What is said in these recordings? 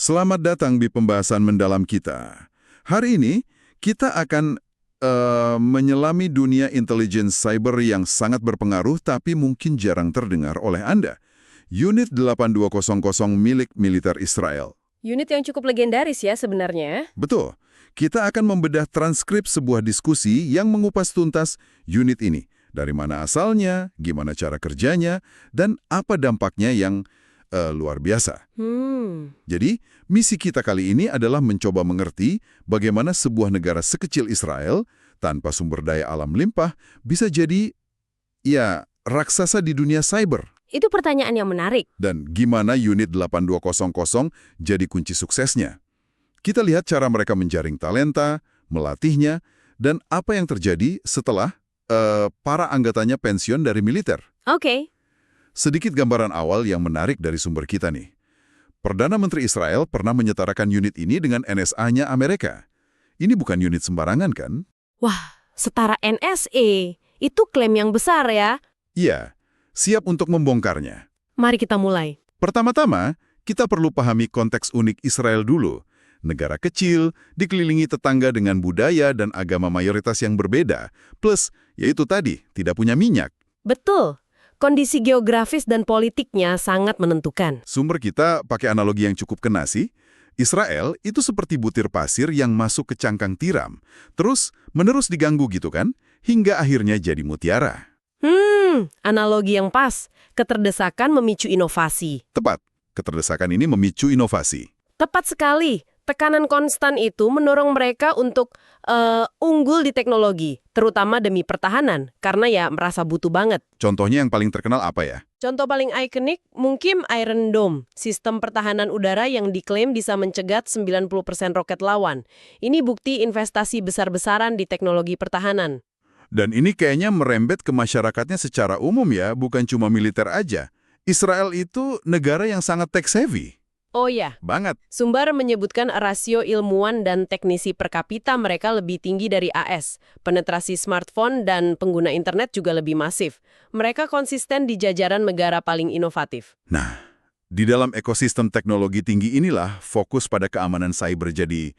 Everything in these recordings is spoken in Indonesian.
Selamat datang di pembahasan mendalam kita. Hari ini kita akan menyelami dunia intelijen cyber yang sangat berpengaruh tapi mungkin jarang terdengar oleh Anda. Unit 8200 milik militer Israel. Unit yang cukup legendaris ya sebenarnya. Betul. Kita akan membedah transkrip sebuah diskusi yang mengupas tuntas unit ini. Dari mana asalnya, gimana cara kerjanya, dan apa dampaknya yang luar biasa. Jadi, misi kita kali ini adalah mencoba mengerti bagaimana sebuah negara sekecil Israel, tanpa sumber daya alam limpah, bisa jadi, ya, raksasa di dunia cyber. Itu pertanyaan yang menarik. Dan gimana unit 8200 jadi kunci suksesnya. Kita lihat cara mereka menjaring talenta, melatihnya, dan apa yang terjadi setelah para anggotanya pensiun dari militer. Oke. Sedikit gambaran awal yang menarik dari sumber kita nih. Perdana Menteri Israel pernah menyetarakan unit ini dengan NSA-nya Amerika. Ini bukan unit sembarangan kan? Wah, setara NSA. Itu klaim yang besar ya. Iya, siap untuk membongkarnya. Mari kita mulai. Pertama-tama, kita perlu pahami konteks unik Israel dulu. Negara kecil, dikelilingi tetangga dengan budaya dan agama mayoritas yang berbeda. Plus, yaitu tadi, tidak punya minyak. Betul. Kondisi geografis dan politiknya sangat menentukan. Sumber kita pakai analogi yang cukup kena sih. Israel itu seperti butir pasir yang masuk ke cangkang tiram. Terus, menerus diganggu gitu kan? Hingga akhirnya jadi mutiara. Analogi yang pas. Keterdesakan memicu inovasi. Tepat. Keterdesakan ini memicu inovasi. Tepat sekali. Tekanan konstan itu mendorong mereka untuk unggul di teknologi, terutama demi pertahanan, karena ya merasa butuh banget. Contohnya yang paling terkenal apa ya? Contoh paling ikonik mungkin Iron Dome, sistem pertahanan udara yang diklaim bisa mencegat 90% roket lawan. Ini bukti investasi besar-besaran di teknologi pertahanan. Dan ini kayaknya merembet ke masyarakatnya secara umum ya, bukan cuma militer aja. Israel itu negara yang sangat tech-savvy. Oh ya, Banget. sumber menyebutkan rasio ilmuwan dan teknisi per kapita mereka lebih tinggi dari AS. Penetrasi smartphone dan pengguna internet juga lebih masif. Mereka konsisten di jajaran negara paling inovatif. Nah, di dalam ekosistem teknologi tinggi inilah fokus pada keamanan cyber jadi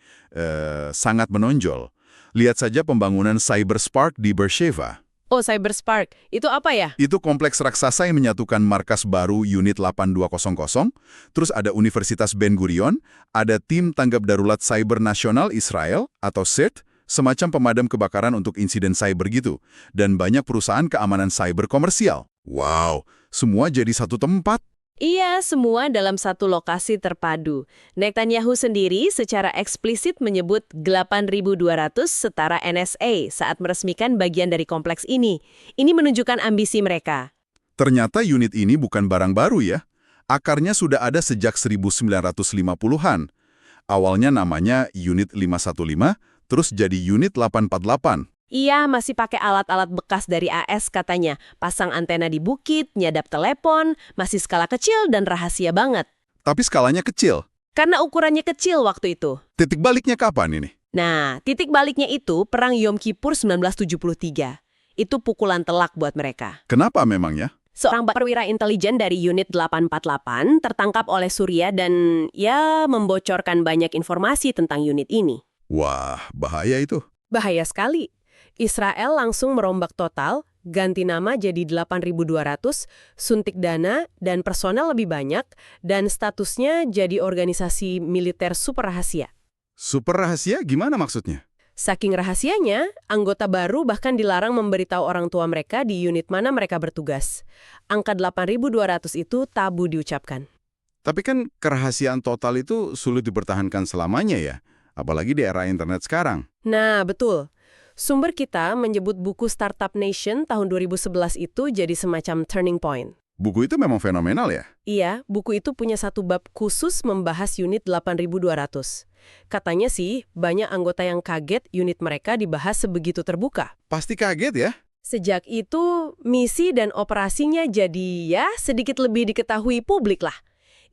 sangat menonjol. Lihat saja pembangunan CyberSpark di Beersheba. Oh, CyberSpark. Itu apa ya? Itu kompleks raksasa yang menyatukan markas baru Unit 8200, terus ada Universitas Ben Gurion, ada tim tanggap darurat cyber nasional Israel atau CERT, semacam pemadam kebakaran untuk insiden cyber gitu, dan banyak perusahaan keamanan cyber komersial. Wow, semua jadi satu tempat. Iya, semua dalam satu lokasi terpadu. Netanyahu sendiri secara eksplisit menyebut 8.200 setara NSA saat meresmikan bagian dari kompleks ini. Ini menunjukkan ambisi mereka. Ternyata unit ini bukan barang baru ya. Akarnya sudah ada sejak 1950-an. Awalnya namanya Unit 515, terus jadi Unit 848. Iya, masih pakai alat-alat bekas dari AS katanya. Pasang antena di bukit, nyadap telepon, masih skala kecil dan rahasia banget. Tapi skalanya kecil. Karena ukurannya kecil waktu itu. Titik baliknya kapan ini? Nah, titik baliknya itu Perang Yom Kippur 1973. Itu pukulan telak buat mereka. Kenapa memangnya? Seorang perwira intelijen dari Unit 848 tertangkap oleh Surya dan ya membocorkan banyak informasi tentang unit ini. Wah, bahaya itu. Bahaya sekali. Israel langsung merombak total, ganti nama jadi 8.200, suntik dana dan personel lebih banyak, dan statusnya jadi organisasi militer super rahasia. Super rahasia gimana maksudnya? Saking rahasianya, anggota baru bahkan dilarang memberitahu orang tua mereka di unit mana mereka bertugas. Angka 8.200 itu tabu diucapkan. Tapi kan kerahasiaan total itu sulit dipertahankan selamanya ya, apalagi di era internet sekarang. Nah, betul. Sumber kita menyebut buku Startup Nation tahun 2011 itu jadi semacam turning point. Buku itu memang fenomenal ya? Iya, buku itu punya satu bab khusus membahas unit 8.200. Katanya sih, banyak anggota yang kaget unit mereka dibahas sebegitu terbuka. Pasti kaget ya? Sejak itu, misi dan operasinya jadi ya sedikit lebih diketahui publik lah.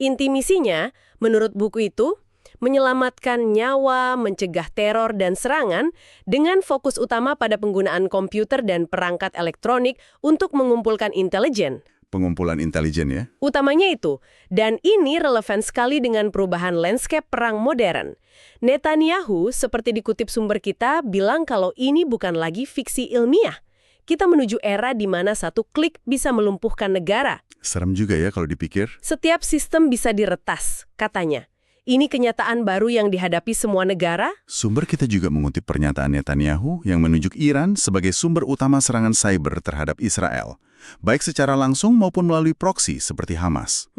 Inti misinya, menurut buku itu, menyelamatkan nyawa, mencegah teror dan serangan dengan fokus utama pada penggunaan komputer dan perangkat elektronik untuk mengumpulkan intelijen. pengumpulan intelijen ya. Utamanya itu. Dan ini relevan sekali dengan perubahan landscape perang modern. Netanyahu, seperti dikutip sumber kita, bilang kalau ini bukan lagi fiksi ilmiah. Kita menuju era di mana satu klik bisa melumpuhkan negara. Serem juga ya kalau dipikir. Setiap sistem bisa diretas, katanya. Ini kenyataan baru yang dihadapi semua negara? Sumber kita juga mengutip pernyataan Netanyahu yang menunjuk Iran sebagai sumber utama serangan cyber terhadap Israel, baik secara langsung maupun melalui proksi seperti Hamas.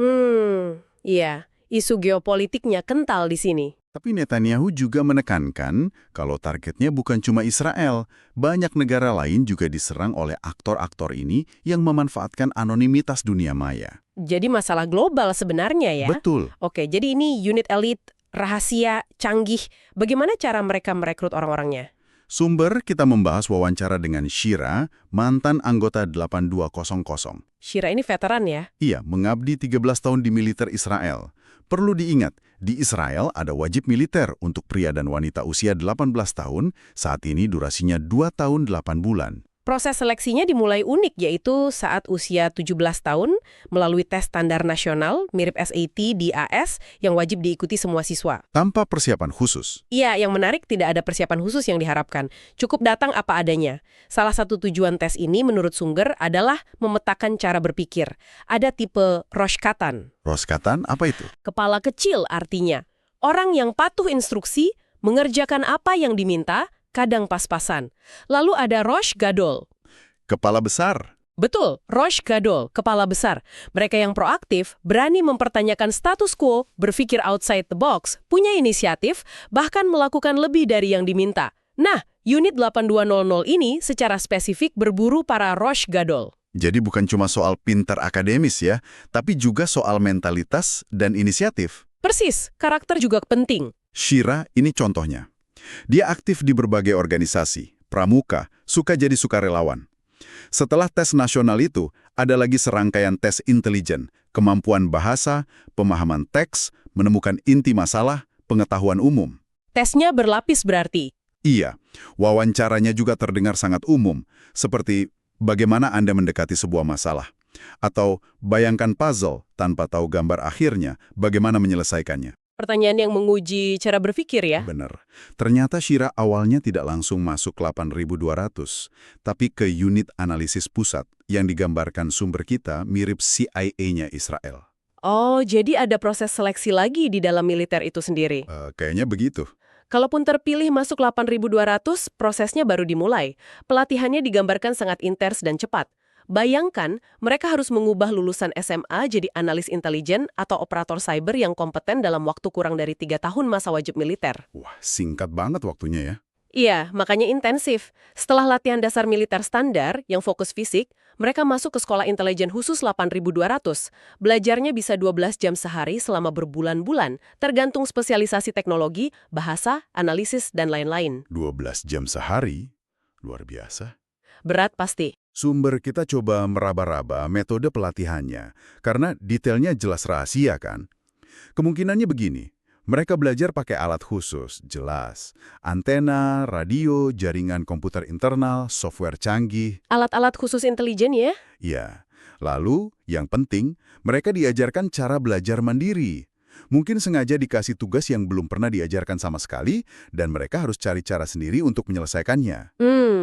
Iya. Isu geopolitiknya kental di sini. Tapi Netanyahu juga menekankan kalau targetnya bukan cuma Israel, banyak negara lain juga diserang oleh aktor-aktor ini yang memanfaatkan anonimitas dunia maya. Jadi masalah global sebenarnya ya? Betul. Oke, jadi ini unit elit, rahasia, canggih. Bagaimana cara mereka merekrut orang-orangnya? Sumber kita membahas wawancara dengan Shira, mantan anggota 8200. Shira ini veteran ya? Ia mengabdi 13 tahun di militer Israel. Perlu diingat, di Israel ada wajib militer untuk pria dan wanita usia 18 tahun, saat ini durasinya 2 tahun 8 bulan. Proses seleksinya dimulai unik, yaitu saat usia 17 tahun melalui tes standar nasional mirip SAT di AS yang wajib diikuti semua siswa. Tanpa persiapan khusus. Iya, yang menarik tidak ada persiapan khusus yang diharapkan. Cukup datang apa adanya. Salah satu tujuan tes ini menurut sumber adalah memetakan cara berpikir. Ada tipe Rosh Katan. Rosh Katan apa itu? Kepala kecil artinya. Orang yang patuh instruksi, mengerjakan apa yang diminta, kadang pas-pasan. Lalu ada Rosh Gadol. Kepala besar. Betul, Rosh Gadol, kepala besar. Mereka yang proaktif, berani mempertanyakan status quo, berpikir outside the box, punya inisiatif, bahkan melakukan lebih dari yang diminta. Nah, unit 8200 ini secara spesifik berburu para Rosh Gadol. Jadi bukan cuma soal pintar akademis ya, tapi juga soal mentalitas dan inisiatif. Persis, karakter juga penting. Shira ini contohnya. Dia aktif di berbagai organisasi, pramuka, suka jadi sukarelawan. Setelah tes nasional itu, ada lagi serangkaian tes intelijen, kemampuan bahasa, pemahaman teks, menemukan inti masalah, pengetahuan umum. Tesnya berlapis berarti. Iya, wawancaranya juga terdengar sangat umum, seperti bagaimana Anda mendekati sebuah masalah, atau bayangkan puzzle tanpa tahu gambar akhirnya, bagaimana menyelesaikannya. Pertanyaan yang menguji cara berpikir ya? Benar. Ternyata Shira awalnya tidak langsung masuk 8200, tapi ke unit analisis pusat yang digambarkan sumber kita mirip CIA-nya Israel. Oh, jadi ada proses seleksi lagi di dalam militer itu sendiri. Kayaknya begitu. Kalaupun terpilih masuk 8200, prosesnya baru dimulai. Pelatihannya digambarkan sangat intens dan cepat. Bayangkan, mereka harus mengubah lulusan SMA jadi analis intelijen atau operator cyber yang kompeten dalam waktu kurang dari 3 tahun masa wajib militer. Wah, singkat banget waktunya ya. Iya, makanya intensif. Setelah latihan dasar militer standar yang fokus fisik, mereka masuk ke sekolah intelijen khusus 8200. Belajarnya bisa 12 jam sehari selama berbulan-bulan, tergantung spesialisasi teknologi, bahasa, analisis, dan lain-lain. 12 jam sehari? Luar biasa. Berat pasti. Sumber kita coba meraba-raba metode pelatihannya, karena detailnya jelas rahasia kan. Kemungkinannya begini, mereka belajar pakai alat khusus, jelas. Antena, radio, jaringan komputer internal, software canggih. Alat-alat khusus intelijen ya? Ya, lalu yang penting, mereka diajarkan cara belajar mandiri. Mungkin sengaja dikasih tugas yang belum pernah diajarkan sama sekali, dan mereka harus cari cara sendiri untuk menyelesaikannya.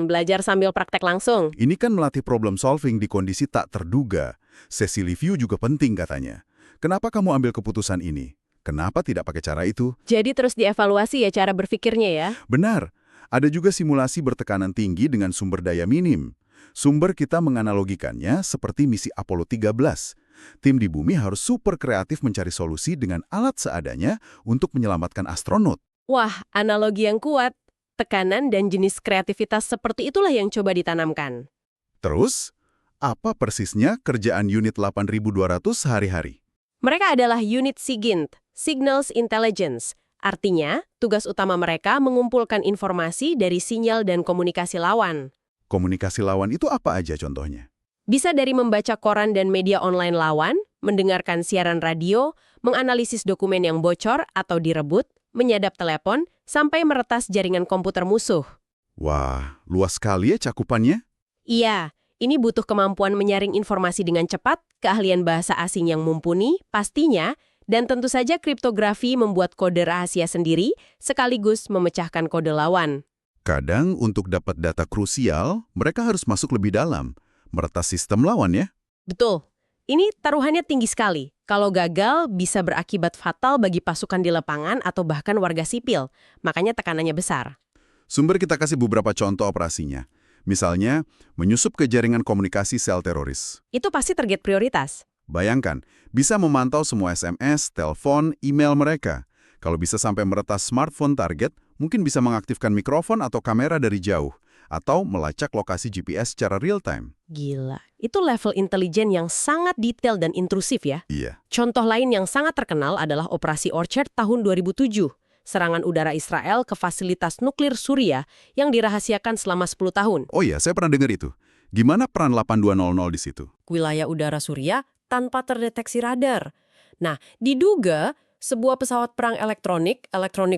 Belajar sambil praktek langsung. Ini kan melatih problem solving di kondisi tak terduga. Sesi review juga penting katanya. Kenapa kamu ambil keputusan ini? Kenapa tidak pakai cara itu? Jadi terus dievaluasi ya cara berpikirnya ya? Benar. Ada juga simulasi bertekanan tinggi dengan sumber daya minim. Sumber kita menganalogikannya seperti misi Apollo 13. Tim di bumi harus super kreatif mencari solusi dengan alat seadanya untuk menyelamatkan astronot. Wah, analogi yang kuat. Tekanan dan jenis kreativitas seperti itulah yang coba ditanamkan. Terus, apa persisnya kerjaan unit 8200 sehari-hari? Mereka adalah unit SIGINT, Signals Intelligence. Artinya, tugas utama mereka mengumpulkan informasi dari sinyal dan komunikasi lawan. Komunikasi lawan itu apa aja contohnya? Bisa dari membaca koran dan media online lawan, mendengarkan siaran radio, menganalisis dokumen yang bocor atau direbut, menyadap telepon, sampai meretas jaringan komputer musuh. Wah, luas sekali ya cakupannya. Iya, Ini butuh kemampuan menyaring informasi dengan cepat, keahlian bahasa asing yang mumpuni, pastinya, dan tentu saja kriptografi membuat kode rahasia sendiri, sekaligus memecahkan kode lawan. Kadang untuk dapat data krusial, mereka harus masuk lebih dalam, meretas sistem lawan ya. Betul. Ini taruhannya tinggi sekali. Kalau gagal, bisa berakibat fatal bagi pasukan di lapangan atau bahkan warga sipil. Makanya tekanannya besar. Sumber kita kasih beberapa contoh operasinya. Misalnya, menyusup ke jaringan komunikasi sel teroris. Itu pasti target prioritas. Bayangkan, bisa memantau semua SMS, telepon, email mereka. Kalau bisa sampai meretas smartphone target, mungkin bisa mengaktifkan mikrofon atau kamera dari jauh, atau melacak lokasi GPS secara real-time. Gila, itu level intelijen yang sangat detail dan intrusif ya. Iya. Contoh lain yang sangat terkenal adalah Operasi Orchard tahun 2007. Serangan udara Israel ke fasilitas nuklir Suriah yang dirahasiakan selama 10 tahun. Oh iya, saya pernah dengar itu. Gimana peran 8200 di situ? Wilayah udara Suriah tanpa terdeteksi radar. Nah, diduga sebuah pesawat perang electronic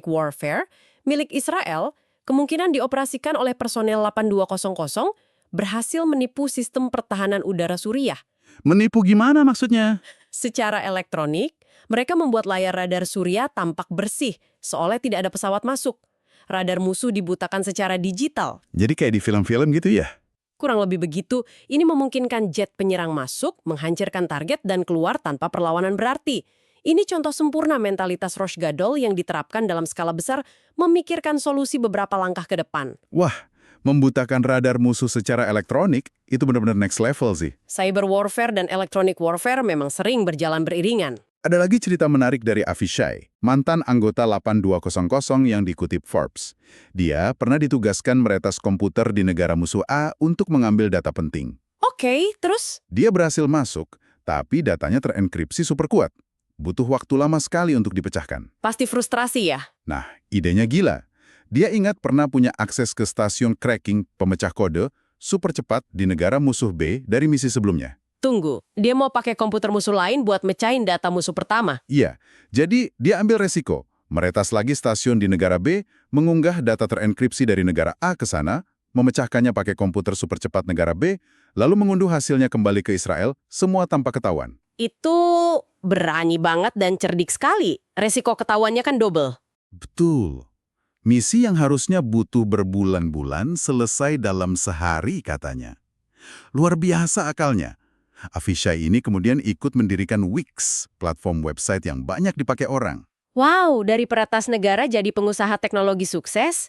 warfare, milik Israel, kemungkinan dioperasikan oleh personel 8200 berhasil menipu sistem pertahanan udara Suriah. Menipu gimana maksudnya? Secara elektronik, mereka membuat layar radar Suriah tampak bersih, seolah tidak ada pesawat masuk. Radar musuh dibutakan secara digital. Jadi kayak di film-film gitu ya? Kurang lebih begitu, ini memungkinkan jet penyerang masuk, menghancurkan target, dan keluar tanpa perlawanan berarti. Ini contoh sempurna mentalitas Rosh Gadol yang diterapkan dalam skala besar, memikirkan solusi beberapa langkah ke depan. Wah, membutakan radar musuh secara elektronik, itu benar-benar next level sih. Cyber warfare dan electronic warfare memang sering berjalan beriringan. Ada lagi cerita menarik dari Avishai, mantan anggota 8200 yang dikutip Forbes. Dia pernah ditugaskan meretas komputer di negara musuh A untuk mengambil data penting. Oke, terus? Dia berhasil masuk, tapi datanya terenkripsi super kuat. Butuh waktu lama sekali untuk dipecahkan. Pasti frustrasi ya? Nah, idenya gila. Dia ingat pernah punya akses ke stasiun cracking pemecah kode super cepat di negara musuh B dari misi sebelumnya. Tunggu, dia mau pakai komputer musuh lain buat mecahin data musuh pertama? Iya, jadi dia ambil resiko, meretas lagi stasiun di negara B, mengunggah data terenkripsi dari negara A ke sana, memecahkannya pakai komputer super cepat negara B, lalu mengunduh hasilnya kembali ke Israel, semua tanpa ketahuan. Itu berani banget dan cerdik sekali. Resiko ketahuannya kan double. Betul. Misi yang harusnya butuh berbulan-bulan selesai dalam sehari katanya. Luar biasa akalnya. Avishai ini kemudian ikut mendirikan Wix, platform website yang banyak dipakai orang. Wow, dari peretas negara jadi pengusaha teknologi sukses?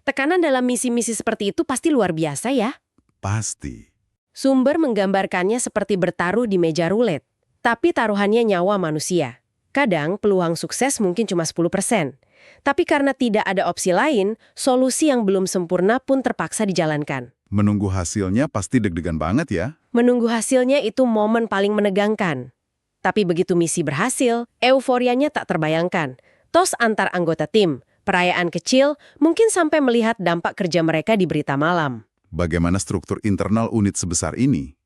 Tekanan dalam misi-misi seperti itu pasti luar biasa ya? Pasti. Sumber menggambarkannya seperti bertaruh di meja rulet. Tapi taruhannya nyawa manusia. Kadang peluang sukses mungkin cuma 10%. Tapi karena tidak ada opsi lain, solusi yang belum sempurna pun terpaksa dijalankan. Menunggu hasilnya pasti deg-degan banget ya. Menunggu hasilnya itu momen paling menegangkan. Tapi begitu misi berhasil, euforianya tak terbayangkan. Tos antar anggota tim, perayaan kecil, mungkin sampai melihat dampak kerja mereka di berita malam. Bagaimana struktur internal unit sebesar ini?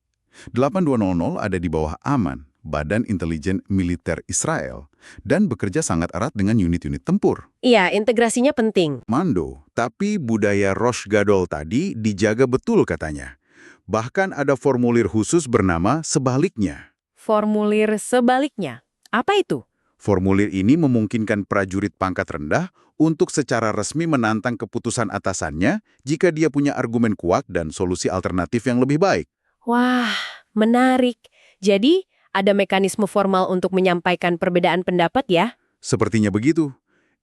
8200 ada di bawah AMAN, Badan Intelijen Militer Israel, dan bekerja sangat erat dengan unit-unit tempur. Iya, integrasinya penting. Mando, tapi budaya Rosh Gadol tadi dijaga betul katanya. Bahkan ada formulir khusus bernama sebaliknya. Formulir sebaliknya. Apa itu? Formulir ini memungkinkan prajurit pangkat rendah untuk secara resmi menantang keputusan atasannya jika dia punya argumen kuat dan solusi alternatif yang lebih baik. Wah, menarik. Jadi, ada mekanisme formal untuk menyampaikan perbedaan pendapat ya? Sepertinya begitu.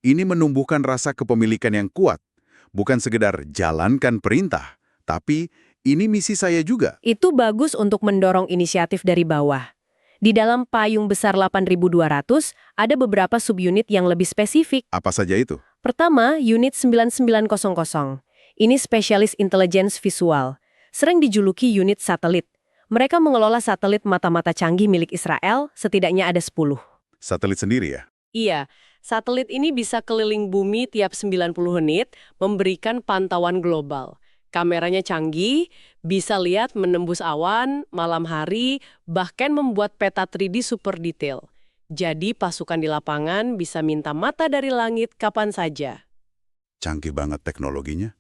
Ini menumbuhkan rasa kepemilikan yang kuat. Bukan sekedar jalankan perintah, tapi ini misi saya juga. Itu bagus untuk mendorong inisiatif dari bawah. Di dalam payung besar 8200, ada beberapa subunit yang lebih spesifik. Apa saja itu? Pertama, unit 9900. Ini spesialis intelligence visual. Sering dijuluki unit satelit. Mereka mengelola satelit mata-mata canggih milik Israel, setidaknya ada 10. Satelit sendiri ya? Iya, satelit ini bisa keliling bumi tiap 90 menit, memberikan pantauan global. Kameranya canggih, bisa lihat menembus awan, malam hari, bahkan membuat peta 3D super detail. Jadi pasukan di lapangan bisa minta mata dari langit kapan saja. Canggih banget teknologinya.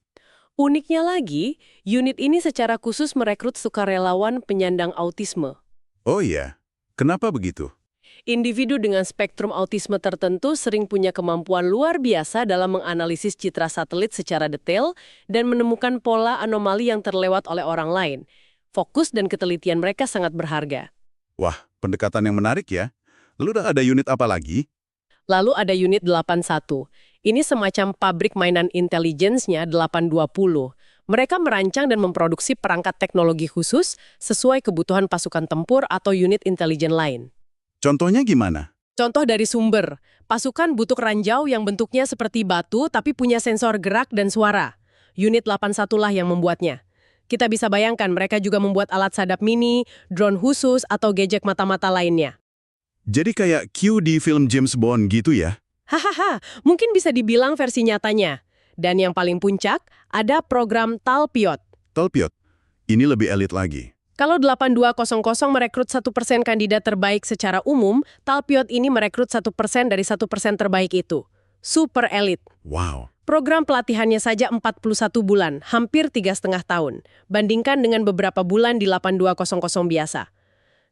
Uniknya lagi, unit ini secara khusus merekrut sukarelawan penyandang autisme. Oh iya, kenapa begitu? Individu dengan spektrum autisme tertentu sering punya kemampuan luar biasa dalam menganalisis citra satelit secara detail dan menemukan pola anomali yang terlewat oleh orang lain. Fokus dan ketelitian mereka sangat berharga. Wah, pendekatan yang menarik ya. Lalu ada unit apa lagi? Lalu ada unit 81. Ini semacam pabrik mainan intelligence-nya 820. Mereka merancang dan memproduksi perangkat teknologi khusus sesuai kebutuhan pasukan tempur atau unit intelijen lain. Contohnya gimana? Contoh dari sumber, pasukan butuh ranjau yang bentuknya seperti batu tapi punya sensor gerak dan suara. Unit 81 lah yang membuatnya. Kita bisa bayangkan mereka juga membuat alat sadap mini, drone khusus, atau gadget mata-mata lainnya. Jadi kayak Q di film James Bond gitu ya? Hahaha, mungkin bisa dibilang versi nyatanya. Dan yang paling puncak, ada program Talpiot. Talpiot, ini lebih elit lagi. Kalau 8200 merekrut 1% kandidat terbaik secara umum, Talpiot ini merekrut 1% dari 1% terbaik itu. Super elit. Wow. Program pelatihannya saja 41 bulan, hampir 3,5 tahun. Bandingkan dengan beberapa bulan di 8200 biasa.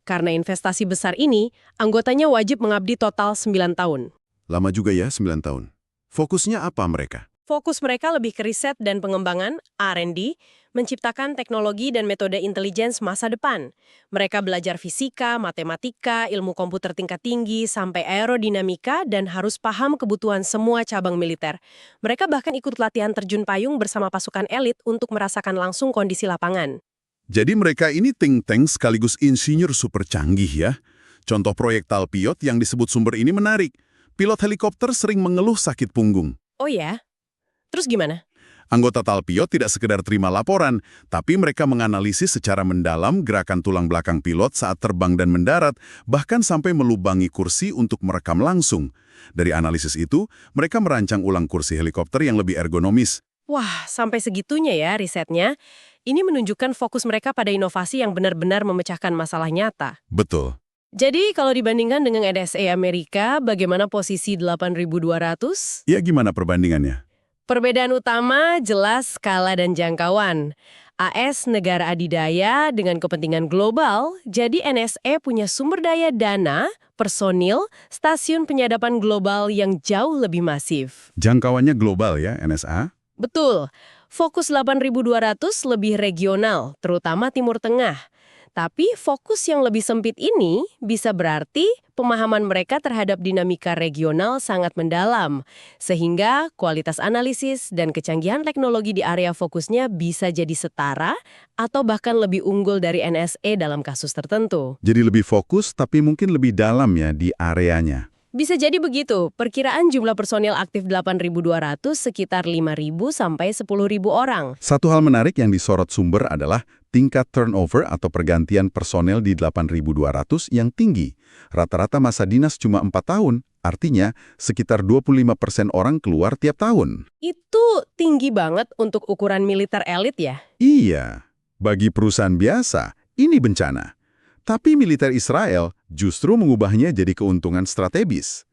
Karena investasi besar ini, anggotanya wajib mengabdi total 9 tahun. Lama juga ya, 9 tahun. Fokusnya apa mereka? Fokus mereka lebih ke riset dan pengembangan, R&D, menciptakan teknologi dan metode intelligence masa depan. Mereka belajar fisika, matematika, ilmu komputer tingkat tinggi, sampai aerodinamika dan harus paham kebutuhan semua cabang militer. Mereka bahkan ikut latihan terjun payung bersama pasukan elit untuk merasakan langsung kondisi lapangan. Jadi mereka ini think tank sekaligus insinyur super canggih ya. Contoh proyek Talpiot yang disebut sumber ini menarik. Pilot helikopter sering mengeluh sakit punggung. Oh ya? Terus gimana? Anggota Talpiot tidak sekedar terima laporan, tapi mereka menganalisis secara mendalam gerakan tulang belakang pilot saat terbang dan mendarat, bahkan sampai melubangi kursi untuk merekam langsung. Dari analisis itu, mereka merancang ulang kursi helikopter yang lebih ergonomis. Wah, sampai segitunya ya risetnya. Ini menunjukkan fokus mereka pada inovasi yang benar-benar memecahkan masalah nyata. Betul. Jadi, kalau dibandingkan dengan NSA Amerika, bagaimana posisi 8200? Ya gimana perbandingannya? Perbedaan utama jelas skala dan jangkauan. AS negara adidaya dengan kepentingan global, jadi NSA punya sumber daya dana, personil, stasiun penyadapan global yang jauh lebih masif. Jangkauannya global ya, NSA? Betul, fokus 8200 lebih regional, terutama Timur Tengah. Tapi fokus yang lebih sempit ini bisa berarti pemahaman mereka terhadap dinamika regional sangat mendalam, sehingga kualitas analisis dan kecanggihan teknologi di area fokusnya bisa jadi setara atau bahkan lebih unggul dari NSA dalam kasus tertentu. Jadi lebih fokus tapi mungkin lebih dalam ya di areanya. Bisa jadi begitu. Perkiraan jumlah personil aktif 8.200 sekitar 5.000 sampai 10.000 orang. Satu hal menarik yang disorot sumber adalah tingkat turnover atau pergantian personel di 8.200 yang tinggi. Rata-rata masa dinas cuma 4 tahun, artinya sekitar 25% orang keluar tiap tahun. Itu tinggi banget untuk ukuran militer elit ya? Iya, bagi perusahaan biasa, ini bencana. Tapi militer Israel justru mengubahnya jadi keuntungan strategis.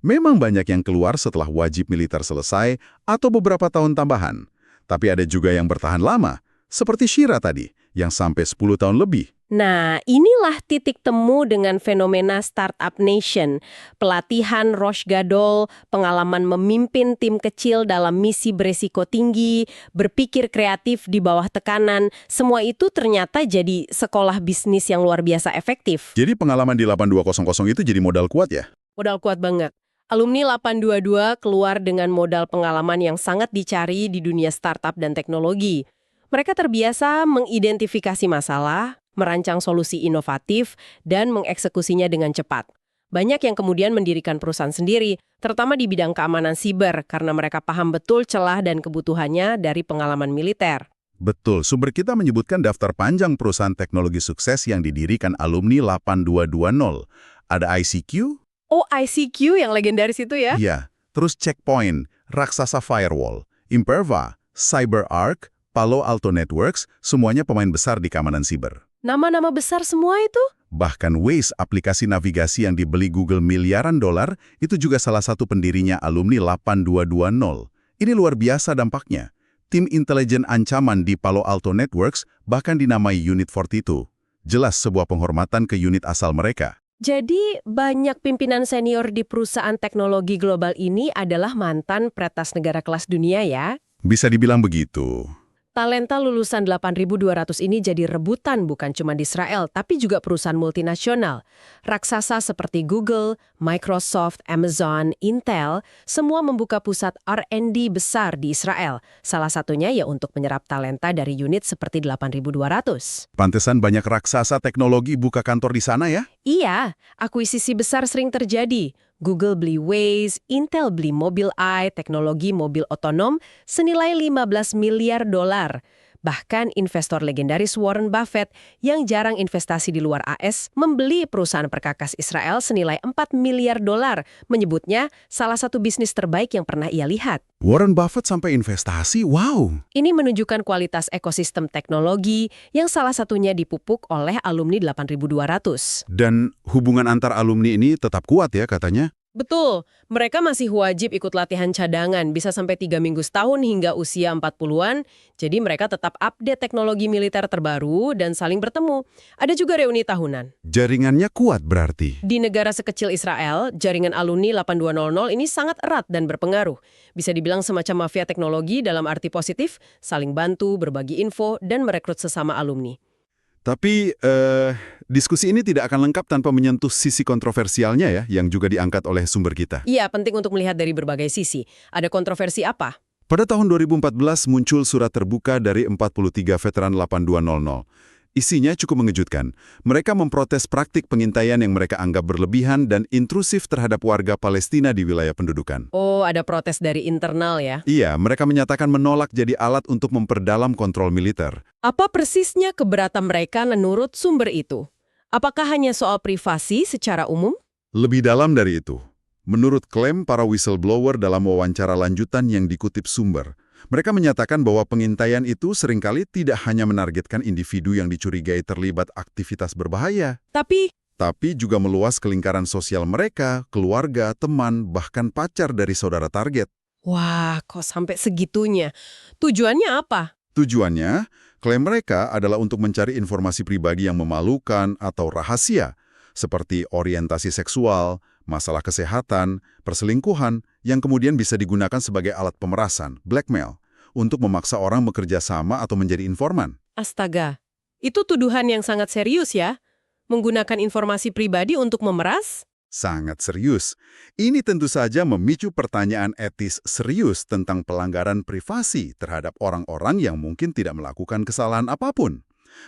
Memang banyak yang keluar setelah wajib militer selesai atau beberapa tahun tambahan. Tapi ada juga yang bertahan lama, seperti Shira tadi, yang sampai 10 tahun lebih. Nah, inilah titik temu dengan fenomena Startup Nation. Pelatihan Rosh Gadol, pengalaman memimpin tim kecil dalam misi beresiko tinggi, berpikir kreatif di bawah tekanan, semua itu ternyata jadi sekolah bisnis yang luar biasa efektif. Jadi pengalaman di 8200 itu jadi modal kuat ya? Modal kuat banget. Alumni 822 keluar dengan modal pengalaman yang sangat dicari di dunia startup dan teknologi. Mereka terbiasa mengidentifikasi masalah, merancang solusi inovatif, dan mengeksekusinya dengan cepat. Banyak yang kemudian mendirikan perusahaan sendiri, terutama di bidang keamanan siber, karena mereka paham betul celah dan kebutuhannya dari pengalaman militer. Betul, sumber kita menyebutkan daftar panjang perusahaan teknologi sukses yang didirikan alumni 8220. Ada ICQ? Oh, ICQ yang legendaris itu ya? Iya, terus Checkpoint, Raksasa Firewall, Imperva, CyberArk, Palo Alto Networks, semuanya pemain besar di keamanan siber. Nama-nama besar semua itu? Bahkan Waze, aplikasi navigasi yang dibeli Google miliaran dolar, itu juga salah satu pendirinya alumni 8220. Ini luar biasa dampaknya. Tim intelijen ancaman di Palo Alto Networks bahkan dinamai Unit 42. Jelas sebuah penghormatan ke unit asal mereka. Jadi, banyak pimpinan senior di perusahaan teknologi global ini adalah mantan peretas negara kelas dunia ya. Bisa dibilang begitu. Talenta lulusan 8.200 ini jadi rebutan bukan cuma di Israel, tapi juga perusahaan multinasional. Raksasa seperti Google, Microsoft, Amazon, Intel, semua membuka pusat R&D besar di Israel. Salah satunya ya untuk menyerap talenta dari unit seperti 8.200. Pantesan banyak raksasa teknologi buka kantor di sana ya? Iya, akuisisi besar sering terjadi. Google beli Waze, Intel beli Mobileye, teknologi mobil otonom, senilai 15 miliar dolar. Bahkan investor legendaris Warren Buffett yang jarang investasi di luar AS membeli perusahaan perkakas Israel senilai 4 miliar dolar, menyebutnya salah satu bisnis terbaik yang pernah ia lihat. Warren Buffett sampai investasi, wow! Ini menunjukkan kualitas ekosistem teknologi yang salah satunya dipupuk oleh alumni 8.200. Dan hubungan antar alumni ini tetap kuat ya katanya? Betul, mereka masih wajib ikut latihan cadangan, bisa sampai 3 minggu setahun hingga usia 40-an, jadi mereka tetap update teknologi militer terbaru dan saling bertemu. Ada juga reuni tahunan. Jaringannya kuat berarti? Di negara sekecil Israel, jaringan alumni 8200 ini sangat erat dan berpengaruh. Bisa dibilang semacam mafia teknologi dalam arti positif, saling bantu, berbagi info, dan merekrut sesama alumni. Tapi, diskusi ini tidak akan lengkap tanpa menyentuh sisi kontroversialnya ya, yang juga diangkat oleh sumber kita. Iya, penting untuk melihat dari berbagai sisi. Ada kontroversi apa? Pada tahun 2014 muncul surat terbuka dari 43 veteran 8200. Isinya cukup mengejutkan. Mereka memprotes praktik pengintaian yang mereka anggap berlebihan dan intrusif terhadap warga Palestina di wilayah pendudukan. Oh, ada protes dari internal ya? Iya, mereka menyatakan menolak jadi alat untuk memperdalam kontrol militer. Apa persisnya keberatan mereka menurut sumber itu? Apakah hanya soal privasi secara umum? Lebih dalam dari itu, menurut klaim para whistleblower dalam wawancara lanjutan yang dikutip sumber, mereka menyatakan bahwa pengintaian itu seringkali tidak hanya menargetkan individu yang dicurigai terlibat aktivitas berbahaya, tapi juga meluas ke lingkaran sosial mereka, keluarga, teman, bahkan pacar dari saudara target. Wah, kok sampai segitunya? Tujuannya apa? Tujuannya, klaim mereka adalah untuk mencari informasi pribadi yang memalukan atau rahasia, seperti orientasi seksual, masalah kesehatan, perselingkuhan, yang kemudian bisa digunakan sebagai alat pemerasan, blackmail, untuk memaksa orang bekerja sama atau menjadi informan. Astaga, itu tuduhan yang sangat serius ya? Menggunakan informasi pribadi untuk memeras? Sangat serius. Ini tentu saja memicu pertanyaan etis serius tentang pelanggaran privasi terhadap orang-orang yang mungkin tidak melakukan kesalahan apapun.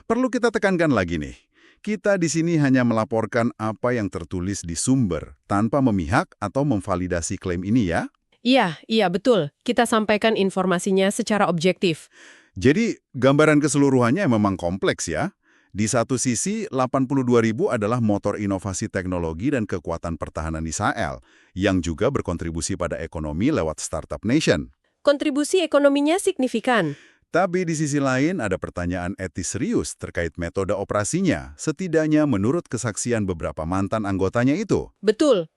Perlu kita tekankan lagi nih. Kita di sini hanya melaporkan apa yang tertulis di sumber, tanpa memihak atau memvalidasi klaim ini ya. Iya, betul. Kita sampaikan informasinya secara objektif. Jadi, gambaran keseluruhannya memang kompleks ya. Di satu sisi, 82.000 adalah motor inovasi teknologi dan kekuatan pertahanan Israel, yang juga berkontribusi pada ekonomi lewat Startup Nation. Kontribusi ekonominya signifikan. Tapi di sisi lain ada pertanyaan etis serius terkait metode operasinya, setidaknya menurut kesaksian beberapa mantan anggotanya itu. Betul.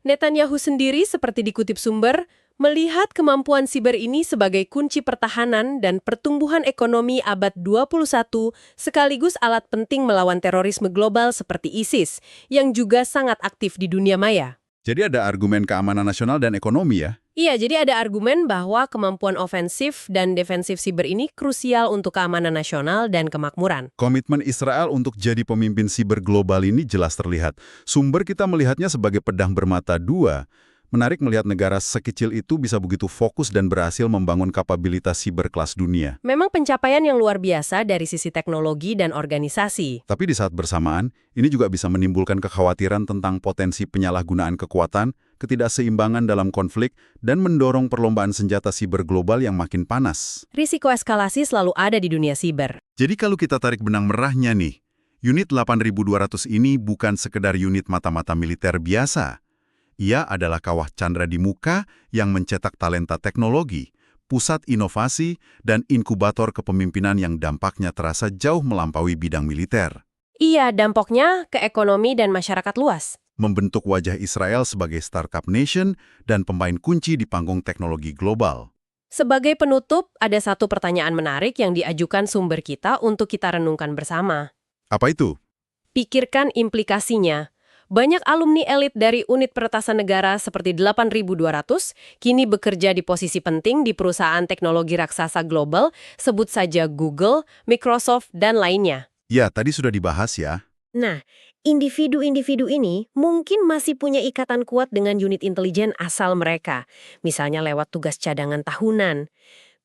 Netanyahu sendiri seperti dikutip sumber, melihat kemampuan siber ini sebagai kunci pertahanan dan pertumbuhan ekonomi abad 21 sekaligus alat penting melawan terorisme global seperti ISIS, yang juga sangat aktif di dunia maya. Jadi ada argumen keamanan nasional dan ekonomi ya? Iya, jadi ada argumen bahwa kemampuan ofensif dan defensif siber ini krusial untuk keamanan nasional dan kemakmuran. Komitmen Israel untuk jadi pemimpin siber global ini jelas terlihat. Sumber kita melihatnya sebagai pedang bermata dua. Menarik melihat negara sekecil itu bisa begitu fokus dan berhasil membangun kapabilitas siber kelas dunia. Memang pencapaian yang luar biasa dari sisi teknologi dan organisasi. Tapi di saat bersamaan, ini juga bisa menimbulkan kekhawatiran tentang potensi penyalahgunaan kekuatan, ketidakseimbangan dalam konflik, dan mendorong perlombaan senjata siber global yang makin panas. Risiko eskalasi selalu ada di dunia siber. Jadi kalau kita tarik benang merahnya nih, unit 8200 ini bukan sekedar unit mata-mata militer biasa. Ia adalah kawah candra di muka yang mencetak talenta teknologi, pusat inovasi, dan inkubator kepemimpinan yang dampaknya terasa jauh melampaui bidang militer. Iya, dampaknya ke ekonomi dan masyarakat luas. Membentuk wajah Israel sebagai startup nation dan pemain kunci di panggung teknologi global. Sebagai penutup, ada satu pertanyaan menarik yang diajukan sumber kita untuk kita renungkan bersama. Apa itu? Pikirkan implikasinya. Banyak alumni elit dari unit peretasan negara seperti 8.200 kini bekerja di posisi penting di perusahaan teknologi raksasa global, sebut saja Google, Microsoft, dan lainnya. Ya, tadi sudah dibahas ya. Nah, individu-individu ini mungkin masih punya ikatan kuat dengan unit intelijen asal mereka, misalnya lewat tugas cadangan tahunan.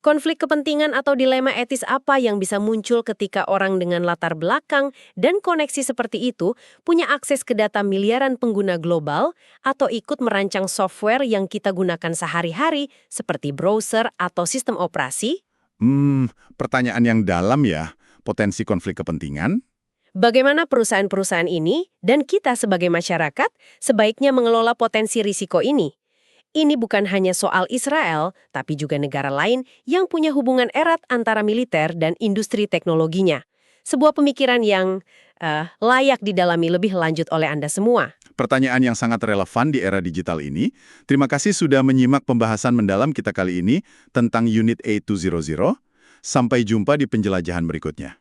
Konflik kepentingan atau dilema etis apa yang bisa muncul ketika orang dengan latar belakang dan koneksi seperti itu punya akses ke data miliaran pengguna global atau ikut merancang software yang kita gunakan sehari-hari seperti browser atau sistem operasi? Pertanyaan yang dalam ya. Potensi konflik kepentingan? Bagaimana perusahaan-perusahaan ini dan kita sebagai masyarakat sebaiknya mengelola potensi risiko ini? Ini bukan hanya soal Israel, tapi juga negara lain yang punya hubungan erat antara militer dan industri teknologinya. Sebuah pemikiran yang layak didalami lebih lanjut oleh Anda semua. Pertanyaan yang sangat relevan di era digital ini. Terima kasih sudah menyimak pembahasan mendalam kita kali ini tentang Unit A200. Sampai jumpa di penjelajahan berikutnya.